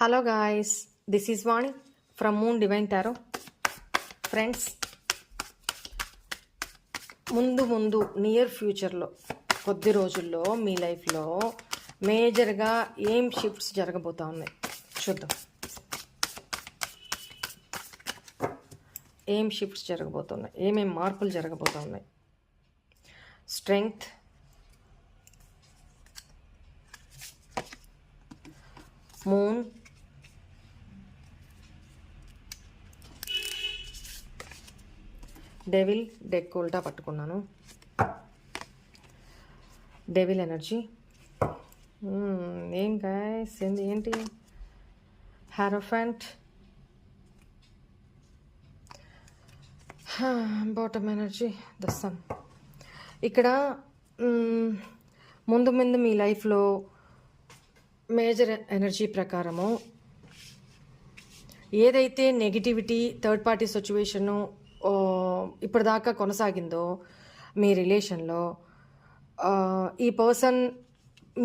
Hello guys, this is Vani from moon divine tarot. Friends, ముందు near ఫ్యూచర్లో కొద్ది రోజుల్లో మీ లైఫ్లో మేజర్గా ఏం షిఫ్ట్స్ జరగబోతా ఉన్నాయి చూద్దాం. ఏం షిఫ్ట్స్ జరగబోతున్నాయి, ఏమేం మార్పులు జరగబోతా ఉన్నాయి. స్ట్రెంగ్త్, మూన్, డెవిల్ డెక్ ఉల్టా పట్టుకున్నాను. Devil energy. ఏం గాయస్, ఏంటి హారోఫెంట్, బాటమ్ ఎనర్జీ, ద సన్. ఇక్కడ ముందు మీ లైఫ్లో మేజర్ ఎనర్జీ ప్రకారము ఏదైతే నెగిటివిటీ, థర్డ్ పార్టీ సిచ్యువేషను ఇప్పటిదాకా కొనసాగిందో మీ రిలేషన్లో, ఈ పర్సన్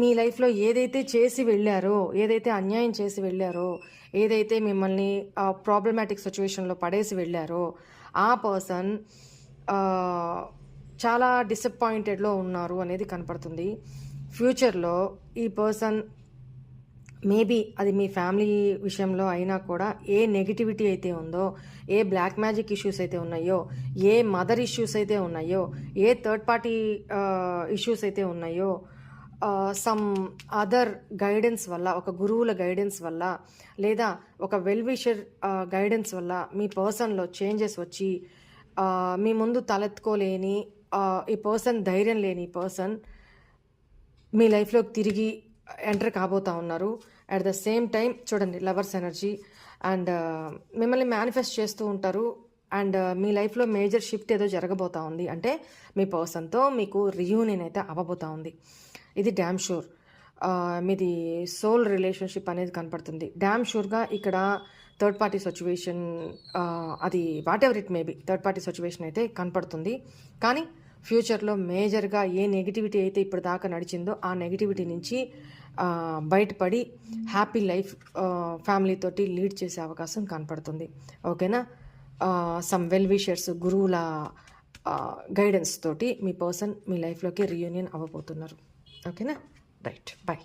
మీ లైఫ్లో ఏదైతే చేసి వెళ్ళారో, ఏదైతే అన్యాయం చేసి వెళ్ళారో, ఏదైతే మిమ్మల్ని ప్రాబ్లమాటిక్ సిచ్యువేషన్లో పడేసి వెళ్ళారో ఆ పర్సన్ చాలా డిసప్పాయింటెడ్లో ఉన్నారు అనేది కనపడుతుంది. ఫ్యూచర్లో ఈ పర్సన్ మేబీ అది మీ ఫ్యామిలీ విషయంలో అయినా కూడా ఏ నెగిటివిటీ అయితే ఉందో, ఏ బ్లాక్ మ్యాజిక్ ఇష్యూస్ అయితే ఉన్నాయో, ఏ మదర్ ఇష్యూస్ అయితే ఉన్నాయో, ఏ థర్డ్ పార్టీ ఇష్యూస్ అయితే ఉన్నాయో, సమ్ అదర్ గైడెన్స్ వల్ల, ఒక గురువుల గైడెన్స్ వల్ల లేదా ఒక వెల్ విషర్ గైడెన్స్ వల్ల మీ పర్సన్లో చేంజెస్ వచ్చి మీ ముందు తలెత్తుకోలేని ఈ పర్సన్, ధైర్యం లేని పర్సన్ మీ లైఫ్లోకి తిరిగి ఎంటర్ కాబోతా ఉన్నారు. అట్ ద సేమ్ టైం చూడండి, లవర్స్ ఎనర్జీ. అండ్ మిమ్మల్ని మేనిఫెస్ట్ చేస్తూ ఉంటారు. అండ్ మీ లైఫ్లో మేజర్ షిఫ్ట్ ఏదో జరగబోతా ఉంది. అంటే మీ పర్సన్తో మీకు రియూనియన్ అయితే అవ్వబోతా ఉంది. ఇది డ్యామ్ షూర్. మీది సోల్ రిలేషన్షిప్ అనేది కనపడుతుంది. డ్యామ్ షూర్గా ఇక్కడ థర్డ్ పార్టీ సిచ్యువేషన్, అది what ever it maybe, third party situation అయితే కనపడుతుంది. కానీ ఫ్యూచర్లో మేజర్గా ఏ నెగిటివిటీ అయితే ఇప్పుడు దాకా నడిచిందో ఆ నెగిటివిటీ నుంచి బయటపడి హ్యాపీ లైఫ్ ఫ్యామిలీతోటి లీడ్ చేసే అవకాశం కనపడుతుంది. ఓకేనా? సమ్ వెల్ విషర్స్, గురువుల గైడెన్స్ తోటి మీ పర్సన్ మీ లైఫ్లోకి రీయూనియన్ అవ్వబోతున్నారు. ఓకేనా? Right, bye.